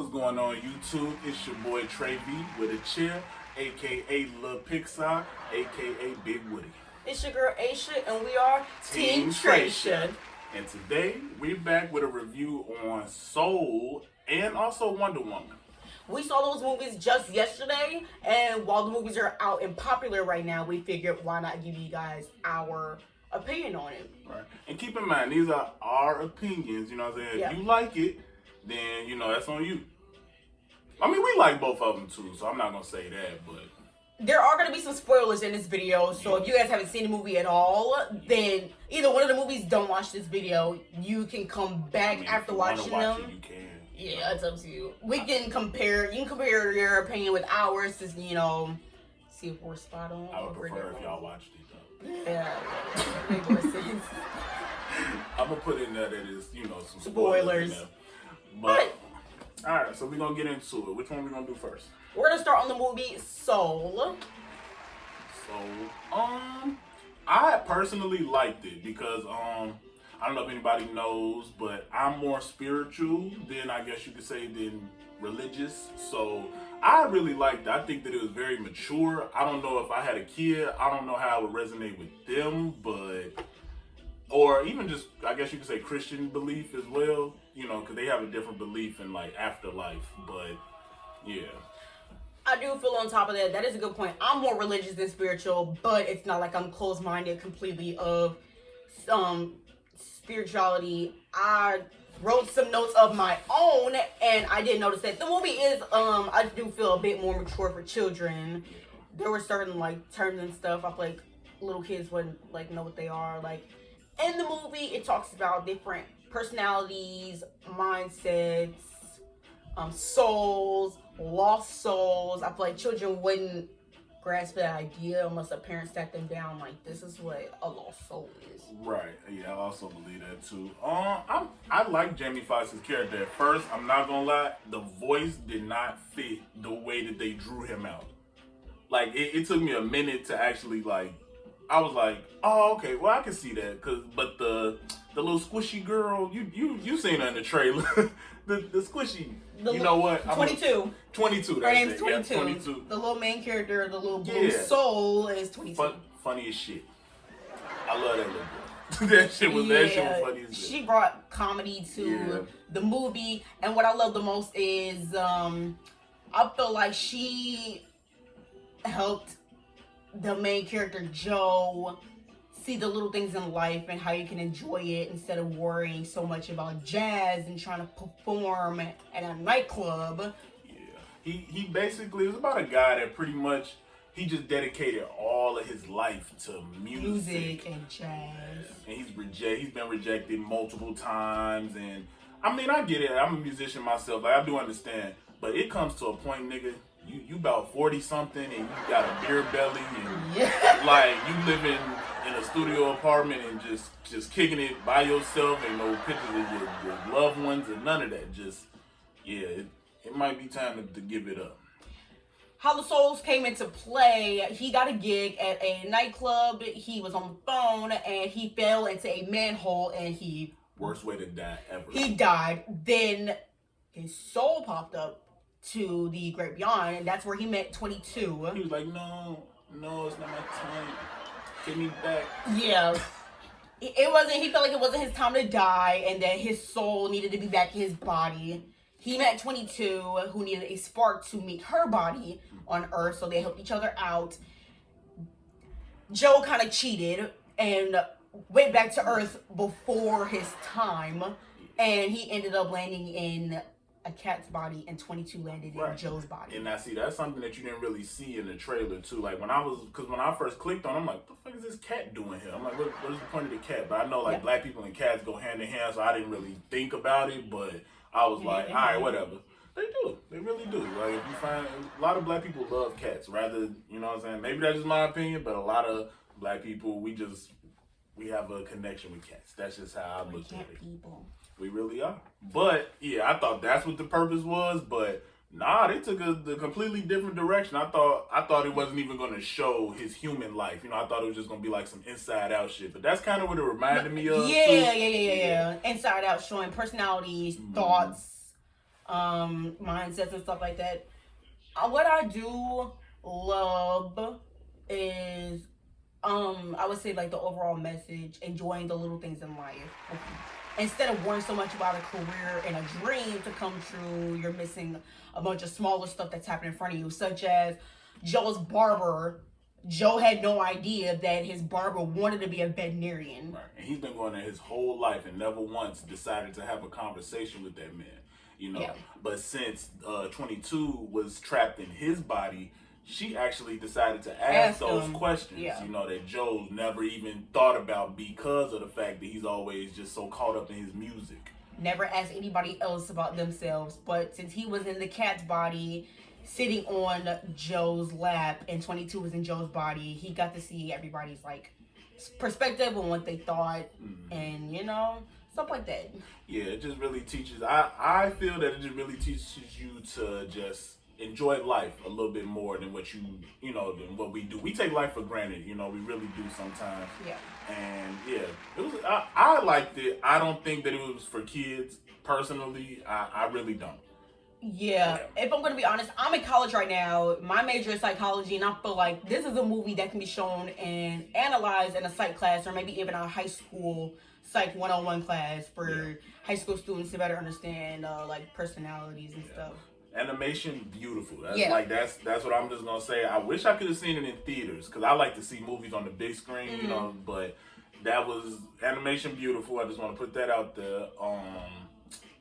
What's going on YouTube? It's your boy Trey V with a chair, aka Lil Pixar, aka Big Woody. It's your girl Aisha, and we are Team Tre'sha. And today we're back with a review on Soul and also Wonder Woman. We saw those movies just yesterday, and while the movies are out and popular right now, we figured why not give you guys our opinion on it. Right. And keep in mind, these are our opinions, you know what I'm saying? Yeah. If you like it, then, you know, that's on you. I mean, we like both of them too, so I'm not going to say that, but... There are going to be some spoilers in this video, so if you guys haven't seen the movie at all, then either one of the movies, don't watch this video. You can come back after watching them. You can. Yeah, it's up to you. We can compare, you can compare your opinion with ours to, you know, see if we're spot on. I would prefer if y'all watched it though. Yeah, make more sense. I'm going to put in there that is, you know, some Spoilers. in there. But, alright, so we're going to get into it. Which one we going to do first? We're going to start on the movie Soul. I personally liked it because, I don't know if anybody knows, but I'm more spiritual than, I guess you could say, than religious. So I really liked it. I think that it was very mature. I don't know if I had a kid, I don't know how it would resonate with them, but, or even just, I guess you could say Christian belief as well, you know, because they have a different belief in like afterlife, but yeah. I do feel on top of that, that is a good point. I'm more religious than spiritual, but it's not like I'm closed-minded completely of spirituality. I wrote some notes of my own, and I did notice that the movie is, I do feel a bit more mature for children. There were certain, like, terms and stuff I feel like little kids wouldn't, like, know what they are. Like, in the movie, it talks about different personalities, mindsets, souls, lost souls. I feel like children wouldn't grasp that idea unless the parents sat them down like, this is what a lost soul is. Right. Yeah, I also believe that too. I like Jamie Foxx's character at first. I'm not gonna lie, the voice did not fit the way that they drew him out. Like it took me a minute to actually like. I was like, oh, okay, well I can see that, but the little squishy girl, you seen her in the trailer, the squishy. You know what? 22. 22. Her name's 22. Yeah, 22. The little main character, the little blue soul, is 22. Funny as shit. I love that little boy. that shit was funny as shit. She brought comedy to the movie, and what I love the most is I feel like she helped the main character Joe see the little things in life and how you can enjoy it instead of worrying so much about jazz and trying to perform at a nightclub. Yeah, he basically, it was about a guy that pretty much, he just dedicated all of his life to music and jazz. And he's been rejected multiple times, and I mean, I get it. I'm a musician myself, like I do understand, but it comes to a point, nigga, you about 40 something and you got a beer belly and like you live in a studio apartment and just kicking it by yourself, and no pictures of your loved ones and none of that. Just it might be time to give it up. How the souls came into play, he got a gig at a nightclub, he was on the phone and he fell into a manhole and worst way to die ever. He died. Then his soul popped up to the great beyond, and that's where he met 22. He was like, no, it's not my time. Get me back. Yeah. It wasn't, he felt like it wasn't his time to die, and that his soul needed to be back in his body. He met 22, who needed a spark to meet her body on Earth, so they helped each other out. Joe kind of cheated and went back to Earth before his time, and he ended up landing in a cat's body, and 22 landed in Joe's body. And I see that's something that you didn't really see in the trailer too. Like when I first clicked on, I'm like, what the fuck is this cat doing here? I'm like, what is the point of the cat? But I know like black people and cats go hand in hand, so I didn't really think about it. But I was like, all right, whatever. They do, they really do. Like if you find a lot of black people love cats, rather, you know what I'm saying? Maybe that's just my opinion, but a lot of black people, we have a connection with cats. That's just how I look at it. People. We really are. But yeah, I thought that's what the purpose was, but nah, they took a completely different direction. I thought it wasn't even going to show his human life. You know, I thought it was just going to be like some Inside Out shit. But that's kind of what it reminded me of. Yeah. Inside Out, showing personalities, thoughts, mindsets and stuff like that. What I do love is I would say like the overall message, enjoying the little things in life. Instead of worrying so much about a career and a dream to come true, you're missing a bunch of smaller stuff that's happening in front of you, such as Joe's barber. Joe had no idea that his barber wanted to be a veterinarian. Right. And he's been going there his whole life and never once decided to have a conversation with that man. You know, yeah. But since 22 was trapped in his body, she actually decided to ask those questions, you know, that Joe never even thought about because of the fact that he's always just so caught up in his music. Never asked anybody else about themselves, but since he was in the cat's body, sitting on Joe's lap, and 22 was in Joe's body, he got to see everybody's, like, perspective on what they thought, and, you know, stuff like that. Yeah, it just really teaches, I feel that it just really teaches you to just enjoy life a little bit more than what you know, than what we do. We take life for granted, you know, we really do sometimes. Yeah. And yeah, it was, I liked it. I don't think that it was for kids, personally. I really don't. Yeah, if I'm going to be honest, I'm in college right now. My major is psychology, and I feel like this is a movie that can be shown and analyzed in a psych class, or maybe even a high school psych 101 class for high school students to better understand like personalities and stuff. Animation, beautiful. That's what I'm just gonna say. I wish I could have seen it in theaters, because I like to see movies on the big screen, you know. But that was animation, beautiful. I just want to put that out there.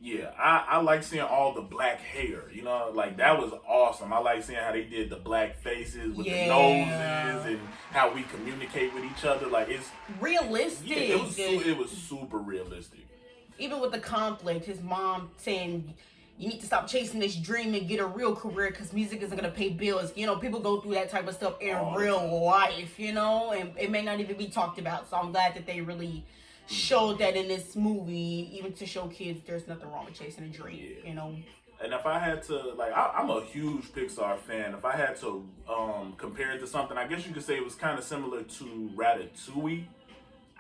Yeah, I like seeing all the black hair, you know, like that was awesome. I like seeing how they did the black faces with the noses and how we communicate with each other. Like, it's realistic. Yeah, it was super realistic. Even with the conflict, his mom saying, you need to stop chasing this dream and get a real career because music isn't going to pay bills. You know, people go through that type of stuff in real life, you know, and it may not even be talked about. So I'm glad that they really showed that in this movie, even to show kids there's nothing wrong with chasing a dream, you know. And if I had to, like, I'm a huge Pixar fan. If I had to compare it to something, I guess you could say it was kind of similar to Ratatouille.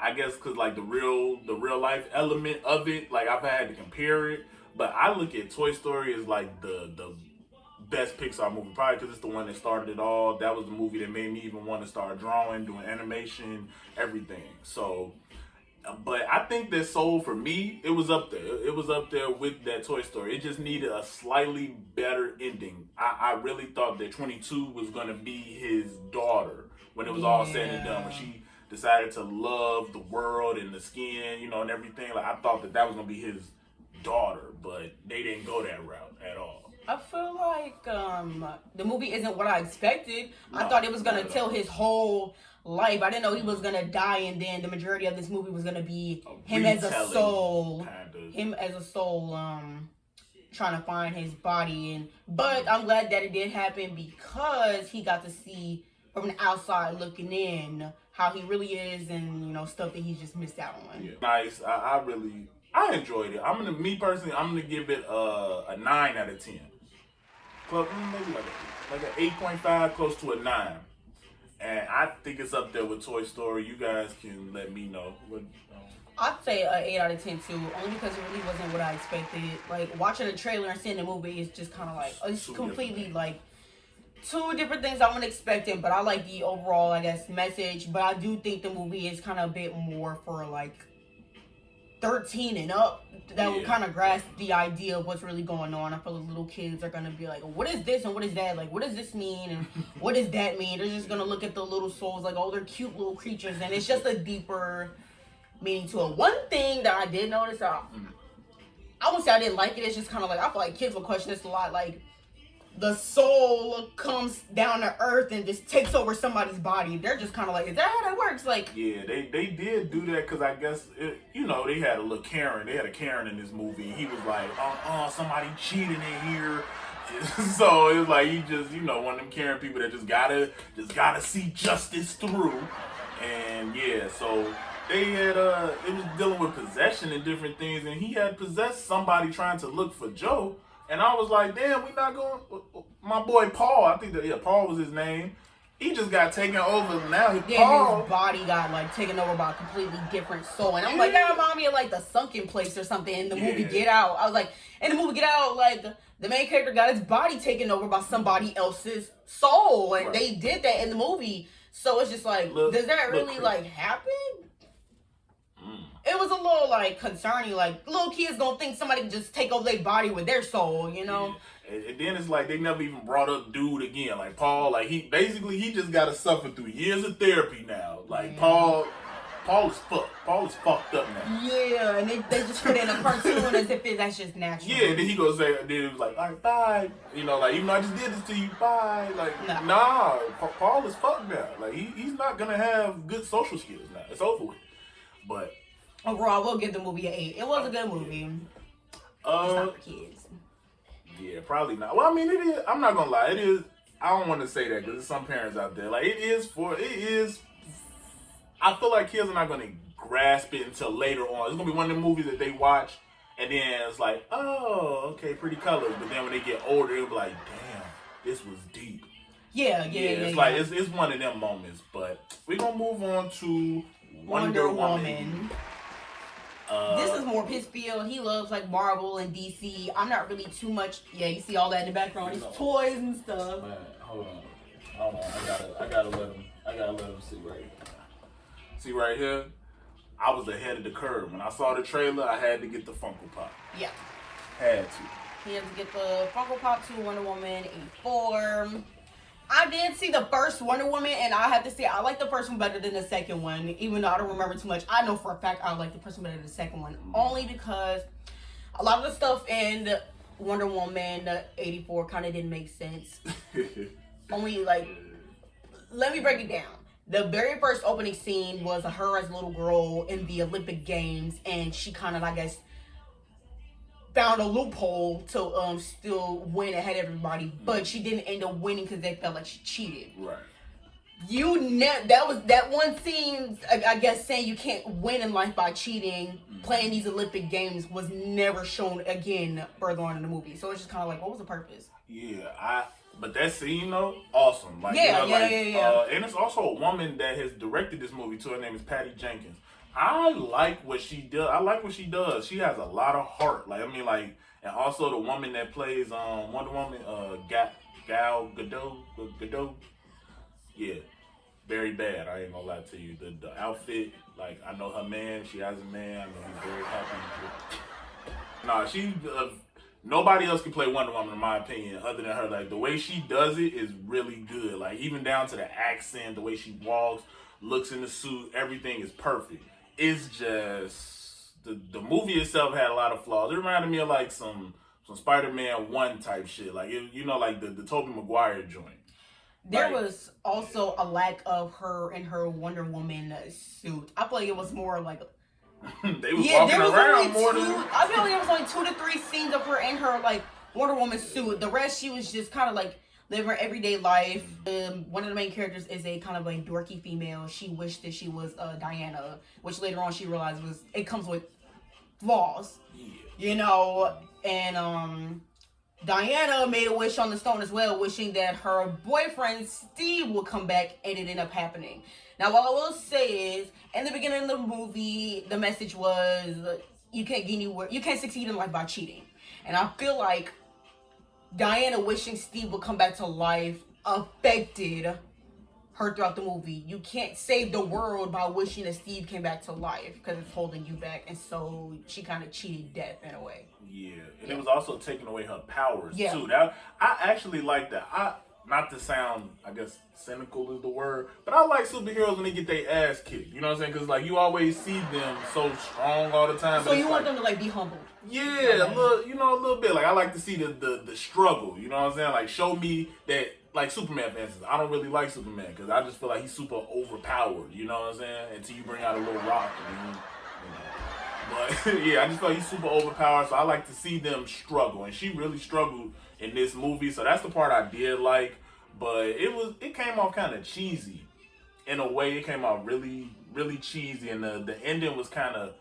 I guess because, like, the real life element of it, like, I've had to compare it. But I look at Toy Story as, like, the best Pixar movie, probably because it's the one that started it all. That was the movie that made me even want to start drawing, doing animation, everything. So, but I think that Soul, for me, it was up there. It was up there with that Toy Story. It just needed a slightly better ending. I really thought that 22 was going to be his daughter when it was all said and done. When she decided to love the world and the skin, you know, and everything. Like, I thought that was going to be his daughter, but they didn't go that route at all. I feel like the movie isn't what I expected. No, I thought it was going to tell his whole life. I didn't know he was going to die, and then the majority of this movie was going to be him as a soul. Him as a soul trying to find his body. But I'm glad that it did happen because he got to see from the outside looking in how he really is, and, you know, stuff that he's just missed out on. Yeah. Nice. I enjoyed it. I'm gonna give it a 9 out of 10. Close, maybe like an 8.5, close to a 9. And I think it's up there with Toy Story. You guys can let me know. I'd say an 8 out of 10 too, only because it really wasn't what I expected. Like, watching the trailer and seeing the movie is just kind of like, it's completely like two different things I wasn't expecting. But I like the overall, I guess, message. But I do think the movie is kind of a bit more for like 13 and up, that will kind of grasp the idea of what's really going on. I feel like little kids are going to be like, what is this and what is that? Like, what does this mean and what does that mean? They're just going to look at the little souls like, oh, they're cute little creatures. And it's just a deeper meaning to it. One thing that I did notice, I won't say I didn't like it. It's just kind of like, I feel like kids will question this a lot. Like, the soul comes down to earth and just takes over somebody's body. They're just kind of like, is that how that works? Like, yeah, they did do that because I guess, you know, they had a little Karen. They had a Karen in this movie. He was like, somebody cheating in here. So it was like, he just, you know, one of them Karen people that just gotta see justice through. And yeah, so they had, it was dealing with possession and different things. And he had possessed somebody trying to look for Joe. And I was like, damn, we not going. My boy Paul, I think that, Paul was his name. he just got taken over. Now his body got like taken over by a completely different soul. And I'm like, that remind me of like the Sunken Place or something in the movie Get Out. I was like, in the movie Get Out, like the main character got his body taken over by somebody else's soul, and they did that in the movie. So it's just like, does that really like happen? It was a little like concerning. Like little kids gonna think somebody can just take over their body with their soul, you know. And then it's like they never even brought up dude again. Like Paul, like he just got to suffer through years of therapy now. Like Paul is fucked. Paul is fucked up now. Yeah, and they just put in a cartoon as if that's just natural. Yeah, and then he goes say, then it was like, all right, bye. You know, like even though I just did this to you, bye. Like nah, Paul is fucked now. Like he's not gonna have good social skills now. It's over with. But overall, I will give the movie an 8. It was a good movie. It's not for kids. Yeah, probably not. Well, I mean, it is. I'm not gonna lie. It is. I don't want to say that because there's some parents out there. Like, it is. I feel like kids are not gonna grasp it until later on. It's gonna be one of the movies that they watch, and then it's like, oh, okay, pretty colors. But then when they get older, they'll be like, damn, this was deep. Yeah. It's like it's one of them moments. But we're gonna move on to Wonder Woman. This is more his field. He loves like Marvel and DC. I'm not really too much. Yeah, you see all that in the background, these toys and stuff. Man, hold on. I gotta let him see right here. See right here. I was ahead of the curve. When I saw the trailer, I had to get the Funko Pop. Yeah. Had to. He had to get the Funko Pop to Wonder Woman 84. I did see the first Wonder Woman, and I have to say, I like the first one better than the second one, even though I don't remember too much. I know for a fact I like the first one better than the second one, only because a lot of the stuff in Wonder Woman 84 kind of didn't make sense. Only, like, let me break it down. The very first opening scene was her as a little girl in the Olympic Games, and she kind of, I guess, found a loophole to still win ahead of everybody, but she didn't end up winning because they felt like she cheated. Right. That was that one scene, I guess, saying you can't win in life by cheating, playing these Olympic Games was never shown again further on in the movie. So it's just kind of like, what was the purpose? Yeah, but that scene though, awesome. Like, yeah. And it's also a woman that has directed this movie too. Her name is Patty Jenkins. I like what she does. She has a lot of heart. Like, I mean, like, and also the woman that plays Wonder Woman, Gal Gadot. Yeah, very bad. I ain't gonna lie to you. The outfit, like, I know her man. She has a man. I know he's very happy. Nah, she. Nobody else can play Wonder Woman, in my opinion, other than her. Like, the way she does it is really good. Like, even down to the accent, the way she walks, looks in the suit, everything is perfect. It's just the movie itself had a lot of flaws. It reminded me of like some Spider-Man 1 type shit. Like, like the Tobey Maguire joint. There was also a lack of her in her Wonder Woman suit. I feel like it was more like they was walking around more than. I feel like there was only 2 to 3 scenes of her in her like Wonder Woman suit. The rest, she was just kind of like living her everyday life. One of the main characters is a kind of like dorky female. She wished that she was Diana, which later on she realized it comes with flaws. Yeah. You know, and Diana made a wish on the stone as well, wishing that her boyfriend Steve would come back, and it ended up happening. Now, what I will say is, in the beginning of the movie, the message was you can't get anywhere, you can't succeed in life by cheating. And I feel like Diana wishing Steve would come back to life affected her throughout the movie. You can't save the world by wishing that Steve came back to life because it's holding you back, and so she kind of cheated death in a way. Yeah, and it was also taking away her powers too. Now, I actually like that. Not to sound, I guess, cynical is the word, but I like superheroes when they get their ass kicked. You know what I'm saying? Because like you always see them so strong all the time. So you want them to like be humbled? Yeah, a little bit. Like I like to see the struggle. You know what I'm saying? Like show me that. Like Superman, for instance, I don't really like Superman because I just feel like he's super overpowered. You know what I'm saying? Until you bring out a little rock, But yeah, I just feel like he's super overpowered. So I like to see them struggle, and she really struggled in this movie. So that's the part I did like. But it came off kind of cheesy, in a way. It came out really, really cheesy, and the ending was kind of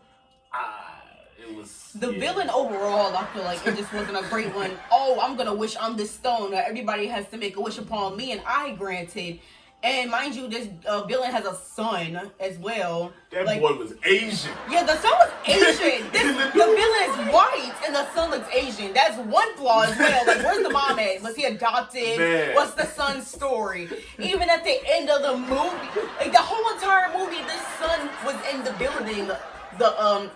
it was the villain overall. I feel like it just wasn't a great one. Oh, I'm gonna wish I'm this stone. Everybody has to make a wish upon me, and I granted. And mind you, this villain has a son as well. That boy was Asian. Yeah, the son was Asian. The villain is white and the son looks Asian. That's one flaw as well. Like, where's the mom at? Was he adopted? Man. What's the son's story? Even at the end of the movie, like the whole entire movie, this son was in the building. The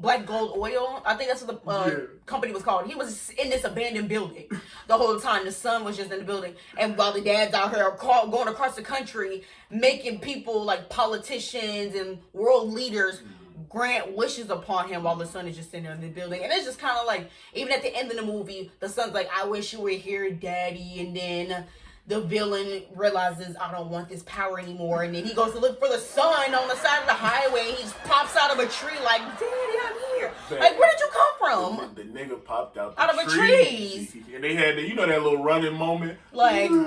black gold oil. I think that's what the company was called. He was in this abandoned building the whole time. The son was just in the building, and while the dad's out here going across the country, making people like politicians and world leaders grant wishes upon him, while the son is just sitting there in the building. And it's just kind of like, even at the end of the movie, the son's like, "I wish you were here, Daddy," and then the villain realizes, I don't want this power anymore, and then he goes to look for the son on the side of the highway. He just pops out of a tree like, "Daddy, I'm here." Like, where did you come from? The nigga popped out of a tree. And they had that little running moment. Like, Daddy,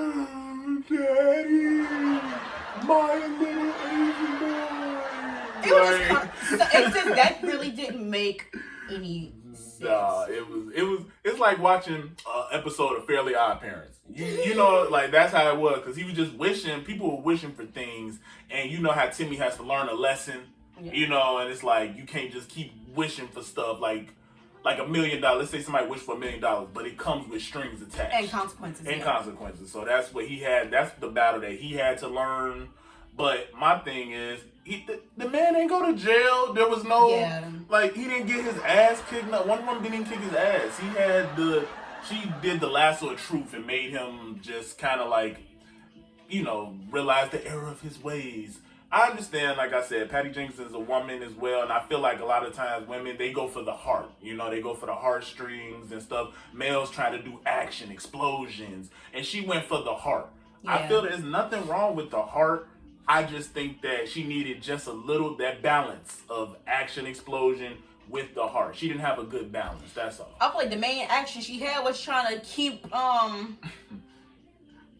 my little Asian boy. It was just that really didn't make any sense. Nah, it's like watching an episode of Fairly Odd Parents. You know, like that's how it was, because he was just wishing, people were wishing for things, and you know how Timmy has to learn a lesson, you know, and it's like you can't just keep wishing for stuff like $1 million. Let's say somebody wished for $1 million, but it comes with strings attached and consequences. Consequences. So that's what he had. That's the battle that he had to learn. But my thing is, the man ain't go to jail. There was no he didn't get his ass kicked. No, one woman didn't even kick his ass. She did the lasso of truth and made him just kind of like, you know, realize the error of his ways. I understand, like I said, Patty Jenkins is a woman as well, and I feel like a lot of times women, they go for the heart. You know, they go for the heartstrings and stuff. Males try to do action, explosions, and she went for the heart. Yeah. I feel there's nothing wrong with the heart. I just think that she needed just a little, that balance of action, explosion with the heart. She didn't have a good balance, that's all. I feel like the main action she had was trying to keep the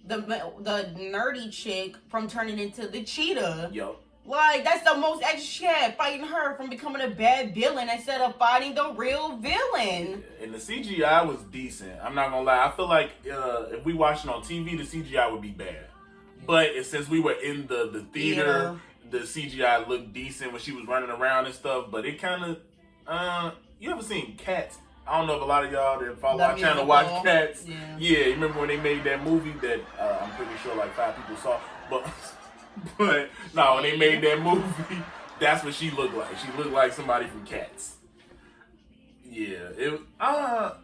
nerdy chick from turning into the cheetah. Yep. Like, that's the most action she had, fighting her from becoming a bad villain instead of fighting the real villain. And the CGI was decent. I'm not gonna lie. I feel like if we watched it on TV, the CGI would be bad. But since we were in the theater, the CGI looked decent when she was running around and stuff. But it kind of, you ever seen Cats? I don't know if a lot of y'all that follow our channel watch Cats. Yeah, you remember when they made that movie that I'm pretty sure like 5 people saw. But no, when they made that movie, that's what she looked like. She looked like somebody from Cats. Yeah, I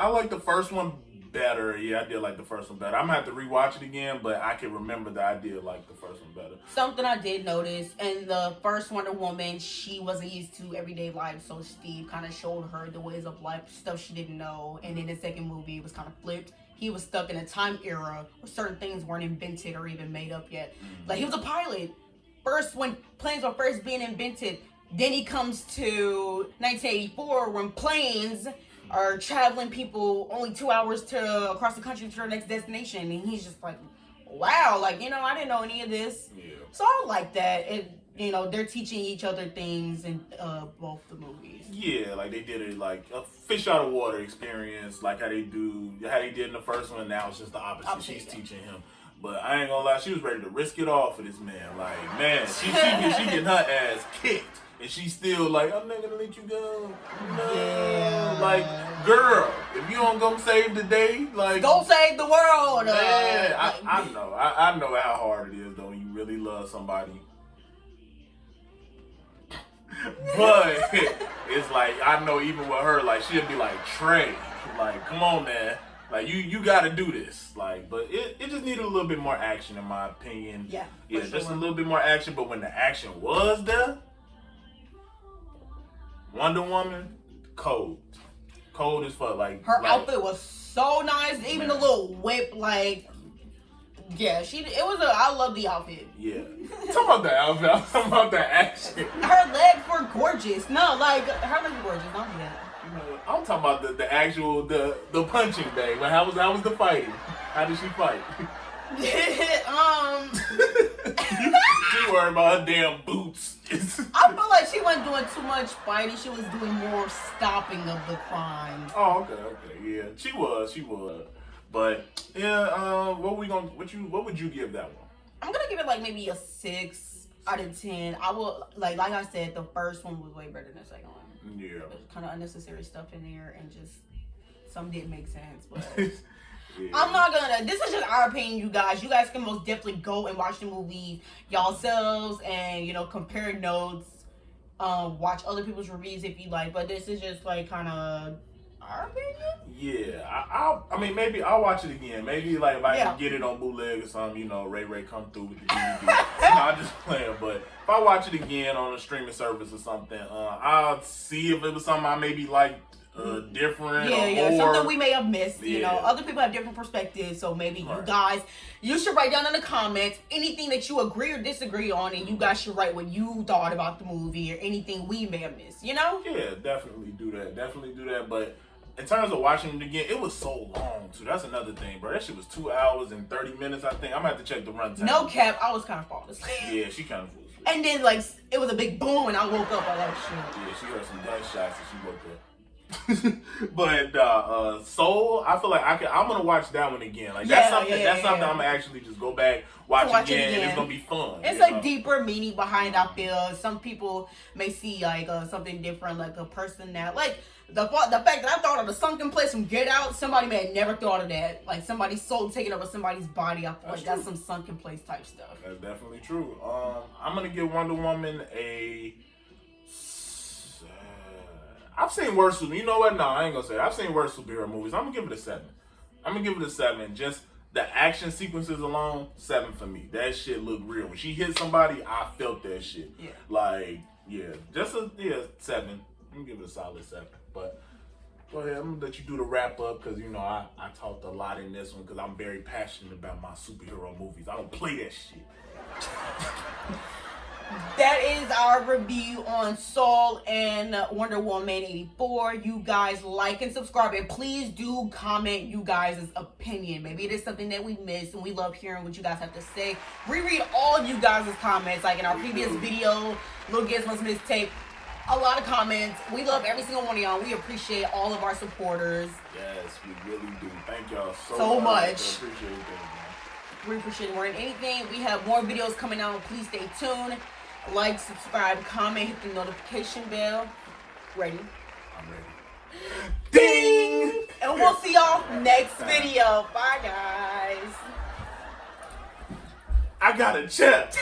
like the first one better. Yeah, I did like the first one better. I'm gonna have to rewatch it again, but I can remember that I did like the first one better. Something I did notice in the first Wonder Woman, she wasn't used to everyday life, so Steve kind of showed her the ways of life, stuff she didn't know. And in the second movie, it was kind of flipped. He was stuck in a time era where certain things weren't invented or even made up yet. Like, he was a pilot first when planes were first being invented. Then he comes to 1984 when planes are traveling people only 2 hours to across the country to their next destination, and he's just like, wow, like, you know, I didn't know any of this. Yeah. So I like that. You know, they're teaching each other things in both the movies. Yeah, like they did it like a fish out of water experience, like how they did in the first one. Now it's just the opposite. She's teaching him. But I ain't gonna lie, she was ready to risk it all for this man. Like, man, she getting her ass kicked. And she's still like, I'm not gonna let you go. No. Yeah. Like, girl, if you don't go save the day, like, go save the world. Man, I know. I know how hard it is though when you really love somebody. But it's like, I know even with her, like, she'll be like, Trey, like, come on, man. Like, you gotta do this. Like, but it just needed a little bit more action in my opinion. Yeah, just a little bit more action. But when the action was there, Wonder Woman, cold as fuck. Like, her outfit was so nice. Even the little whip, like, yeah, I love the outfit. Yeah. Talk about the outfit. I'm talking about the action. Her legs were gorgeous. No, like, her legs were gorgeous. Don't do that. I'm talking about the actual the punching bag. But how was the fighting? How did she fight? She worried about her damn boots. I feel like she wasn't doing too much fighting. She was doing more stopping of the crime. Oh, okay, yeah. She was. But yeah, what would you give that one? I'm gonna give it like maybe a 6 out of 10. I will like I said, the first one was way better than the second one. Yeah. There's kind of unnecessary stuff in there, and just some didn't make sense. But yeah. I'm not gonna. This is just our opinion, you guys. You guys can most definitely go and watch the movie yourselves, and compare notes. Watch other people's reviews if you like. But this is just like kind of our opinion. Yeah, I mean, maybe I'll watch it again. Maybe like if I can get it on bootleg or something, Ray come through with the DVD. I'm just playing. But if I watch it again on a streaming service or something, I'll see if it was something I maybe liked different. Yeah, something we may have missed. Yeah. Other people have different perspectives, so maybe you guys, you should write down in the comments anything that you agree or disagree on, and you guys should write what you thought about the movie or anything we may have missed. Yeah, definitely do that. But in terms of watching it again, it was so long too. That's another thing, bro. That shit was 2 hours and 30 minutes. I think I'm gonna have to check the runtime. No cap, I was kind of falling asleep. Yeah, she kind of fell asleep. And then like it was a big boom, and I woke up. I like shit. Yeah, she heard some gunshots and she woke up. But Soul, I feel like I'm gonna watch that one again. Like that's something I'm gonna actually just go back watch again, and it's gonna be fun. It's a deeper meaning behind. I feel some people may see like something different, like a person that like the fact that I thought of the sunken place from Get Out. Somebody may have never thought of that. Like somebody's soul taking over somebody's body. I feel like that's some sunken place type stuff. That's definitely true. I'm gonna give Wonder Woman a. I've seen worse. You know what? No, I ain't gonna say that. I've seen worse superhero movies. I'm gonna give it a 7. Just the action sequences alone, 7 for me. That shit looked real. When she hit somebody, I felt that shit. Yeah. Like, just a 7. I'm gonna give it a solid 7. But go ahead, I'm gonna let you do the wrap up because I talked a lot in this one because I'm very passionate about my superhero movies. I don't play that shit. That is our review on Soul and Wonder Woman 84. You guys like and subscribe, and please do comment you guys' opinion. Maybe it is something that we missed, and we love hearing what you guys have to say. We read all you guys' comments, like in our previous video, Lil Gizmo's Mixtape. A lot of comments. We love every single one of y'all. We appreciate all of our supporters. Yes, we really do. Thank y'all so much. I appreciate that, man. We appreciate it more than anything. We have more videos coming out. Please stay tuned. Like, subscribe, comment, hit the notification bell. Ready? I'm ready. Ding! And we'll see y'all next video. Bye, guys. I got a check.